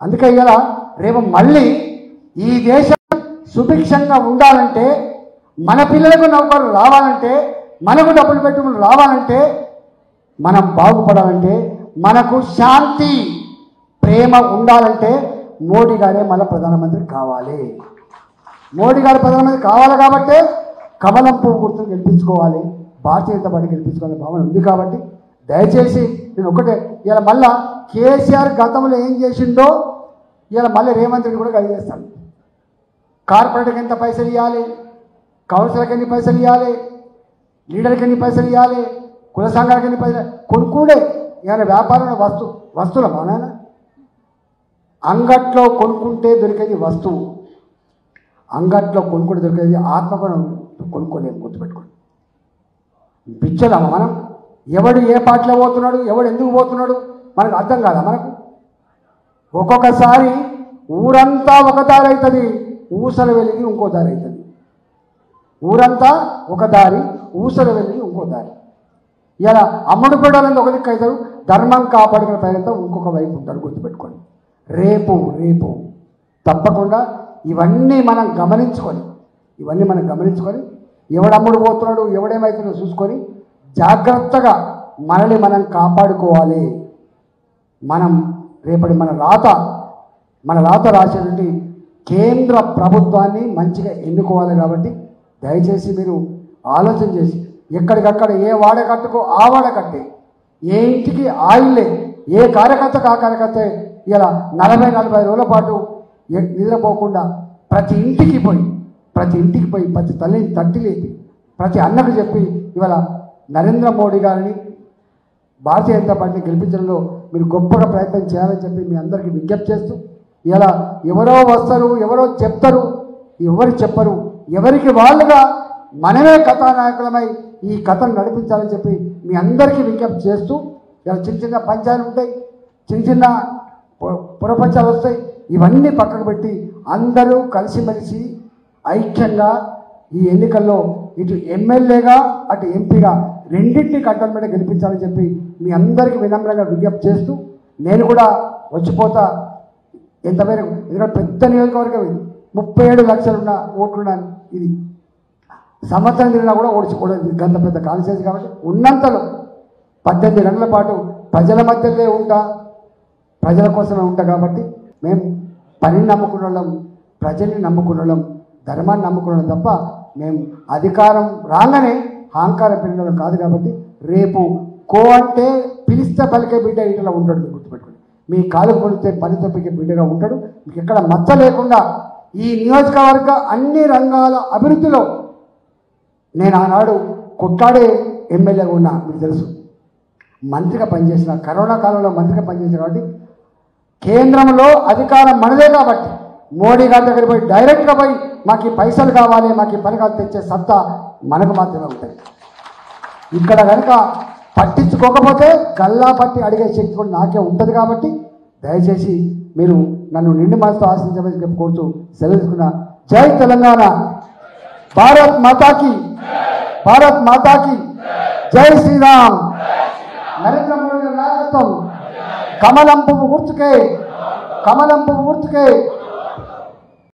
అందుకే ఇలా రేపు మళ్ళీ ఈ దేశం సుభిక్షంగా ఉండాలంటే, మన పిల్లలకు నౌకరు రావాలంటే, మనకు డబ్బులు పెట్టుకుని రావాలంటే, మనం బాగుపడాలంటే, మనకు శాంతి ప్రేమ ఉండాలంటే మోడీ గారే మళ్ళీ ప్రధానమంత్రి కావాలి. మోడీ గారు ప్రధానమంత్రి కావాలి కాబట్టే కమలం పువ్వు గుర్తును గెలిపించుకోవాలి, భారతీయ జనతా పార్టీ గెలిపించుకోవాలని భావన ఉంది. కాబట్టి దయచేసి నేను ఒకటే, ఇలా మళ్ళా కేసీఆర్ గతంలో ఏం చేసిండో ఇలా మళ్ళీ రేవంత్ రెడ్డి కూడా కలిసి చేస్తాను. కార్పొరేట్కి ఎంత పైసలు ఇవ్వాలి, కౌన్సిలర్కి ఎన్ని పైసలు ఇవ్వాలి, లీడర్కి ఎన్ని పైసలు ఇవ్వాలి, కుల సంఘాలకు ఎన్ని పైసలు, కొనుక్కుండే ఏమైనా వ్యాపారంలో వస్తువుల మన అంగట్లో కొనుక్కుంటే దొరికేది వస్తువు, అంగట్లో కొనుక్కుంటే దొరికేది ఆత్మగుణం కొనుక్కోలేము. గుర్తుపెట్టుకోండి. పిచ్చలమ్మ మనం. ఎవడు ఏ పాటలో పోతున్నాడు, ఎవడు ఎందుకు పోతున్నాడు మనకు అర్థం కాదా? మనకు ఒక్కొక్కసారి ఊరంతా ఒక దారి అవుతుంది, ఊసలు వెలిగి ఇంకో దారి అవుతుంది. ఊరంతా ఒక దారి, ఊసలు వెలిగి ఇంకో దారి. ఇలా అమ్ముడు పెట్టాలని ఒక దిక్కు అవుతారు, ధర్మం కాపాడుకునే ప్రయత్నం ఇంకొక వైపు ఉంటారు. గుర్తుపెట్టుకోండి. రేపు తప్పకుండా ఇవన్నీ మనం గమనించుకొని ఎవడమ్ముడు పోతున్నాడు, ఎవడేమవుతుందో చూసుకొని జాగ్రత్తగా మనల్ని మనం కాపాడుకోవాలి. మనం రేపటి మన రాత రాసేటువంటి కేంద్ర ప్రభుత్వాన్ని మంచిగా ఎన్నుకోవాలి. కాబట్టి దయచేసి మీరు ఆలోచన చేసి ఎక్కడికక్కడ ఏ వాడకట్టుకో ఆ వాడకట్టే, ఏ ఇంటికి ఆ ఇల్లే, ఏ కార్యకర్తకు ఆ కార్యకర్త ఇలా 40-40 రోజుల పాటు నిద్రపోకుండా ప్రతి ఇంటికి పోయి ప్రతి తల్లిని తట్టి లేపి ప్రతి అన్నకు చెప్పి ఇవాళ నరేంద్ర మోడీ గారిని భారతీయ జనతా పార్టీని గెలిపించడంలో మీరు గొప్పగా ప్రయత్నం చేయాలని చెప్పి మీ అందరికీ విజ్ఞప్తి చేస్తూ, ఇలా ఎవరో వస్తారు, ఎవరో చెప్తారు, ఎవరు చెప్పరు, ఎవరికి వాళ్ళుగా మనమే కథానాయకులమై ఈ కథను నడిపించాలని చెప్పి మీ అందరికీ విజ్ఞప్తి చేస్తూ, ఇలా చిన్న పంచాయతీలు ఉంటాయి, చిన్న పురపంచాలు వస్తాయి, ఇవన్నీ పక్కకు పెట్టి అందరూ కలిసిమెలిసి ఐక్యంగా ఈ ఎన్నికల్లో ఇటు ఎమ్మెల్యేగా అటు ఎంపీగా రెండింటిని కంట్రోల్ మీద గెలిపించాలని చెప్పి మీ అందరికీ వినమ్రంగా విజ్ఞప్తి చేస్తూ, నేను కూడా వచ్చిపోతా ఎంతమేరకు, ఎందుకంటే పెద్ద నియోజకవర్గం ఇది, 37 లక్షలున్న ఓట్లున్న ఇది, సంవత్సరం తిరిగినా కూడా ఓడిచిపోవడం గంత పెద్ద కాన్స్టిట్యూన్సీ. కాబట్టి ఉన్నంతలో 18 గంటల పాటు ప్రజల మధ్యలో ఉంటా, ప్రజల కోసమే ఉంటా. కాబట్టి మేము పనిని నమ్ముకున్న వాళ్ళం, ప్రజల్ని నమ్ముకున్న వాళ్ళం, ధర్మాన్ని నమ్ముకున్న వాళ్ళం తప్ప మేము అధికారం రాగానే అహంకారం పెరిగిన కాదు. కాబట్టి రేపు అంటే పిలిస్తే పలికే బిడ్డ ఇట్లా ఉంటాడు. మీరు గుర్తుపెట్టుకోండి. మీ కాలు కొడితే పని తప్పికే బిడ్డగా ఉంటాడు. మీకు ఎక్కడ మచ్చ లేకుండా ఈ నియోజకవర్గ అన్ని రంగాల అభివృద్ధిలో నేను ఆనాడు కొట్లాడే ఎమ్మెల్యేగా ఉన్నా. మీకు తెలుసు, మంత్రిగా పనిచేసిన, కరోనా కాలంలో మంత్రిగా పనిచేసిన. కాబట్టి కేంద్రంలో అధికారం మనదే. కాబట్టి మోడీ గారి దగ్గర పోయి డైరెక్ట్గా పోయి మాకు ఈ పైసలు కావాలి, మాకు ఈ పని తెచ్చే సత్తా మనకు మాత్రమే ఉంటుంది. ఇక్కడ కనుక పట్టించుకోకపోతే గల్లా పట్టి అడిగే శక్తి కూడా నాకే ఉంటుంది. కాబట్టి దయచేసి మీరు నన్ను నిండు మనసుతో ఆశించమని కోరుతూ సెలవు తీసుకున్నా. జై తెలంగాణ, భారత్ మాతాకి, భారత్ మాతాకి జై శ్రీరామ్. నరేంద్ర మోడీ నాయకత్వం, కమలం పువ్వు గుర్తుకే, కమలం పువ్వు గుర్తుకే.